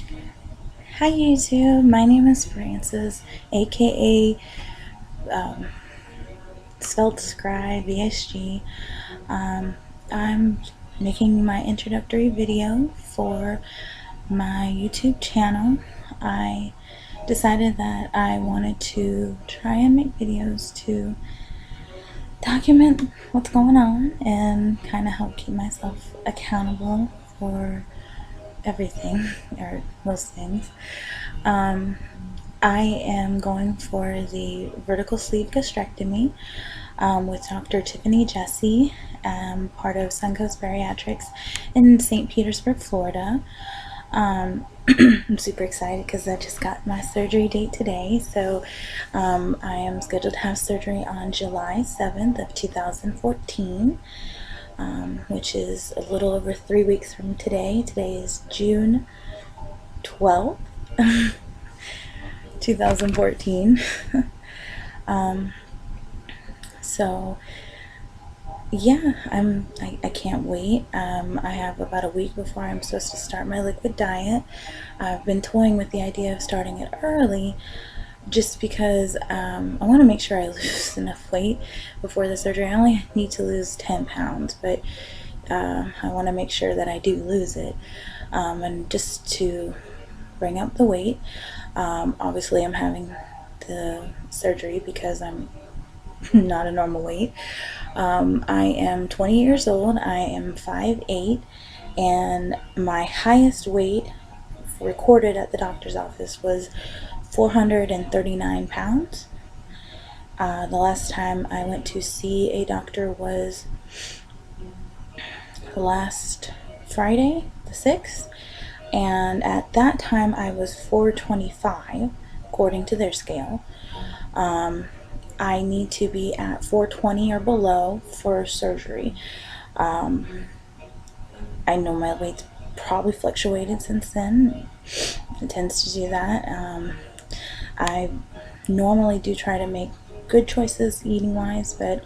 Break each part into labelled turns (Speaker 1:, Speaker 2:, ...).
Speaker 1: Hi YouTube, my name is Frances, aka Svelte Scribe VSG. I'm making my introductory video for my YouTube channel. I decided that I wanted to try and make videos to document what's going on and kind of help keep myself accountable for everything, or most things. I am going for the vertical sleeve gastrectomy with Dr. Tiffany Jesse, part of Suncoast Bariatrics in St. Petersburg, Florida. I'm super excited because I just got my surgery date today. So I am scheduled to have surgery on July 7th of 2014, which is a little over 3 weeks from today. Today is June 12th, 2014. So yeah, I can't wait. I have about a week before I'm supposed to start my liquid diet. I've been toying with the idea of starting it early just because I want to make sure I lose enough weight before the surgery. I only need to lose 10 pounds, but I want to make sure that I do lose it. And just to bring up the weight, obviously I'm having the surgery because I'm not a normal weight. I am 20 years old. I am 5'8", and my highest weight recorded at the doctor's office was 439 pounds. The last time I went to see a doctor was last Friday, the 6th, and at that time I was 425 according to their scale. I need to be at 420 or below for surgery. I know my weight's probably fluctuated since then. It tends to do that. I normally do try to make good choices eating wise, but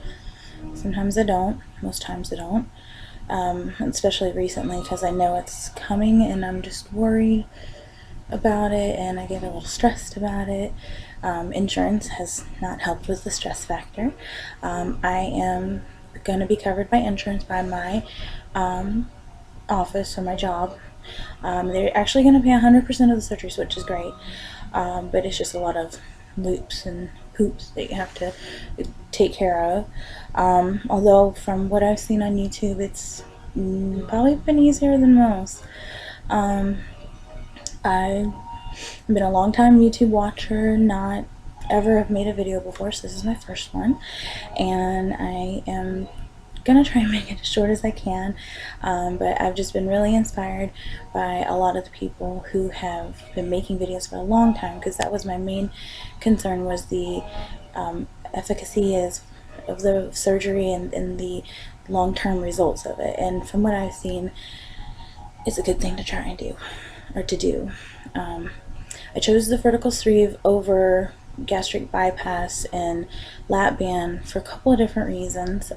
Speaker 1: sometimes I don't. Most times I don't. Especially recently because I know it's coming and I'm just worried about it and I get a little stressed about it. Insurance has not helped with the stress factor. I am going to be covered by insurance by my office or my job. They're actually going to pay 100% of the surgeries, which is great, but it's just a lot of loops and hoops that you have to take care of. Although from what I've seen on YouTube, it's probably been easier than most. I've been a long time YouTube watcher, not ever have made a video before, so this is my first one, and I am gonna try and make it as short as I can, but I've just been really inspired by a lot of the people who have been making videos for a long time, because that was my main concern, was the efficacy of the surgery and the long-term results of it. And from what I've seen, it's a good thing to try and do, or to do. I chose the vertical sleeve over gastric bypass and lap band for a couple of different reasons.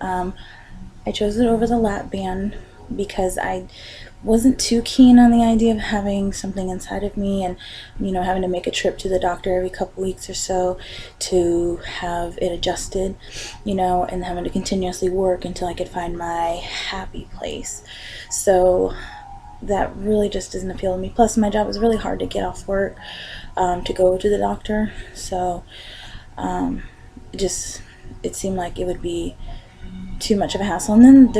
Speaker 1: I chose it over the lap band because I wasn't too keen on the idea of having something inside of me and, you know, having to make a trip to the doctor every couple weeks or so to have it adjusted, you know, and having to continuously work until I could find my happy place. So that really just doesn't appeal to me. Plus, my job is really hard to get off work to go to the doctor. So it seemed like it would be too much of a hassle. And then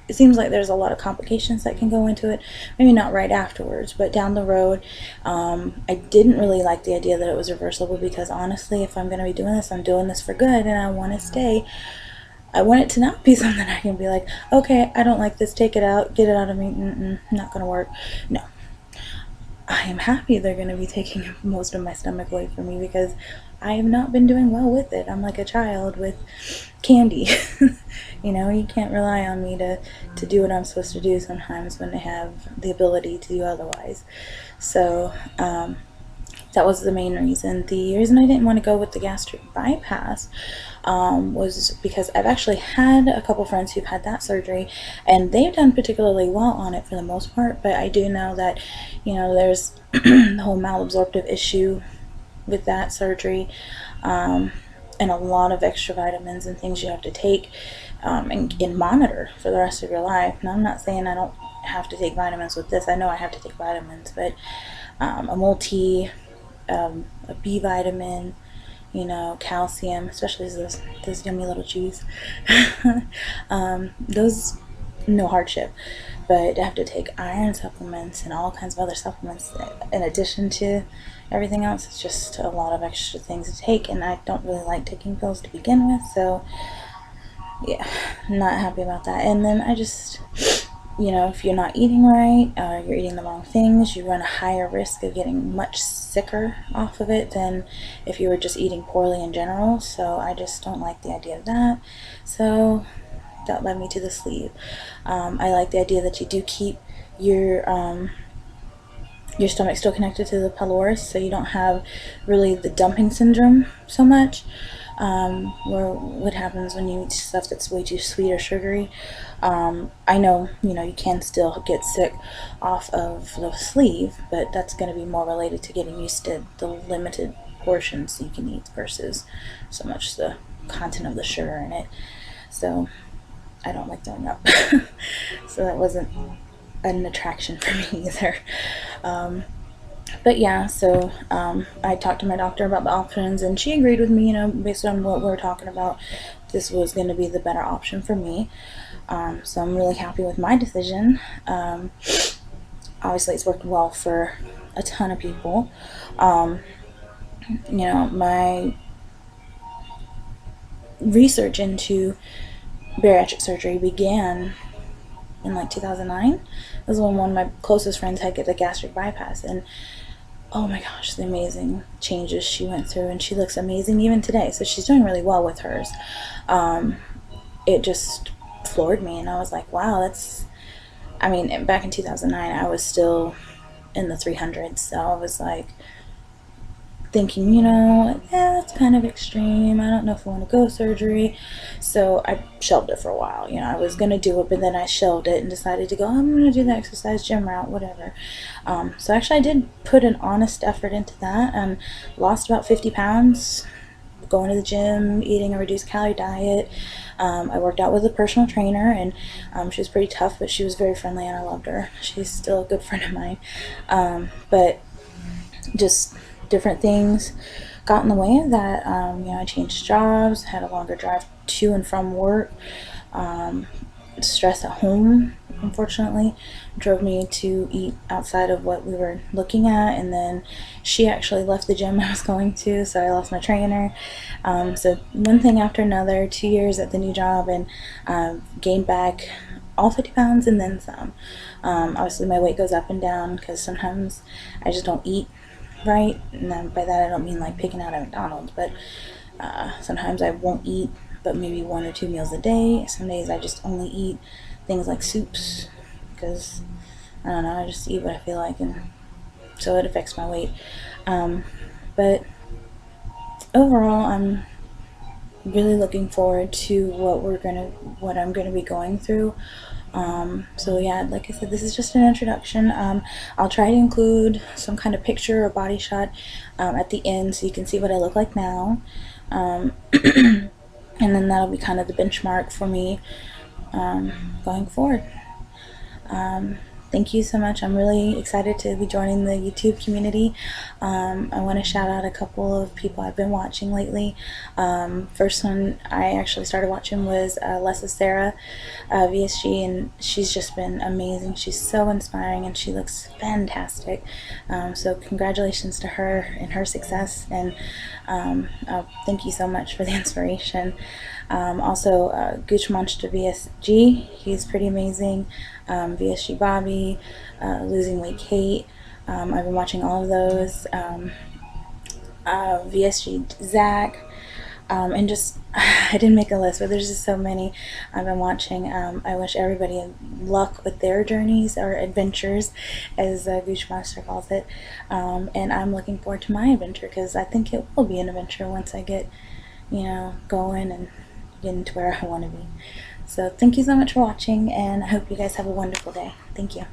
Speaker 1: it seems like there's a lot of complications that can go into it. Maybe not right afterwards, but down the road. I didn't really like the idea that it was reversible, because honestly, if I'm going to be doing this, I'm doing this for good and I want to stay. I want it to not be something I can be like, okay, I don't like this, take it out, get it out of me, not going to work. No. I am happy they're going to be taking most of my stomach away from me, because I have not been doing well with it. I'm like a child with candy. You know, you can't rely on me to do what I'm supposed to do sometimes when I have the ability to do otherwise. So, that was the main reason. The reason I didn't want to go with the gastric bypass was because I've actually had a couple friends who've had that surgery, and they've done particularly well on it for the most part. But I do know that, you know, there's the whole malabsorptive issue with that surgery, and a lot of extra vitamins and things you have to take, and monitor for the rest of your life. Now, I'm not saying I don't have to take vitamins with this. I know I have to take vitamins, but a multi, a B vitamin, you know, calcium, especially those yummy little chews. Those, no hardship. But I have to take iron supplements and all kinds of other supplements in addition to everything else. It's just a lot of extra things to take, and I don't really like taking pills to begin with, so yeah, I'm not happy about that. And then I just, you know, if you're not eating right, you're eating the wrong things, you run a higher risk of getting much sicker off of it than if you were just eating poorly in general. So I just don't like the idea of that. So that led me to the sleeve. I like the idea that you do keep your stomach still connected to the pylorus, so you don't have really the dumping syndrome so much. Where what happens when you eat stuff that's way too sweet or sugary. I know, you know, you can still get sick off of the sleeve, but that's going to be more related to getting used to the limited portions you can eat versus so much the content of the sugar in it. So I don't like throwing up. So that wasn't an attraction for me either. But yeah, so I talked to my doctor about the options, and she agreed with me, you know, based on what we were talking about, this was going to be the better option for me. So I'm really happy with my decision. Obviously, it's worked well for a ton of people. You know, my research into bariatric surgery began in like 2009. It was when one of my closest friends had get the gastric bypass, and oh my gosh, the amazing changes she went through, and she looks amazing even today. So she's doing really well with hers. It just floored me, and I was like, wow, that's, I mean, back in 2009 I was still in the 300s, so I was like thinking, you know, yeah, that's kind of extreme. I don't know if I want to go surgery. So I shelved it for a while. You know, I was going to do it, but then I shelved it and decided to go, I'm going to do the exercise gym route, whatever. So actually I did put an honest effort into that and lost about 50 pounds, going to the gym, eating a reduced calorie diet. I worked out with a personal trainer, and she was pretty tough, but she was very friendly, and I loved her. She's still a good friend of mine. But just different things got in the way of that. You know, I changed jobs, had a longer drive to and from work. Stress at home, unfortunately, drove me to eat outside of what we were looking at, and then she actually left the gym I was going to, so I lost my trainer. So one thing after another, 2 years at the new job, and gained back all 50 pounds and then some. Obviously my weight goes up and down because sometimes I just don't eat right, and then by that I don't mean like picking out at McDonald's, but sometimes I won't eat but maybe 1 or 2 meals a day. Some days I just only eat things like soups because I don't know, I just eat what I feel like, and so it affects my weight. But overall, I'm really looking forward to what I'm gonna be going through. So yeah, like I said, this is just an introduction. I'll try to include some kind of picture or body shot at the end so you can see what I look like now. And then that'll be kind of the benchmark for me going forward. Thank you so much. I'm really excited to be joining the YouTube community. I want to shout out a couple of people I've been watching lately. First one I actually started watching was Lessa Sarah, VSG, and she's just been amazing. She's so inspiring and she looks fantastic. So congratulations to her and her success, and thank you so much for the inspiration. Also, Gooch Monster VSG, he's pretty amazing. VSG Bobby, Losing Weight Kate, I've been watching all of those. VSG Zach, And just I didn't make a list, but there's just so many I've been watching. I wish everybody luck with their journeys or adventures, as Goochmaster calls it. And I'm looking forward to my adventure because I think it will be an adventure once I get, going and getting to where I want to be. So thank you so much for watching, and I hope you guys have a wonderful day. Thank you.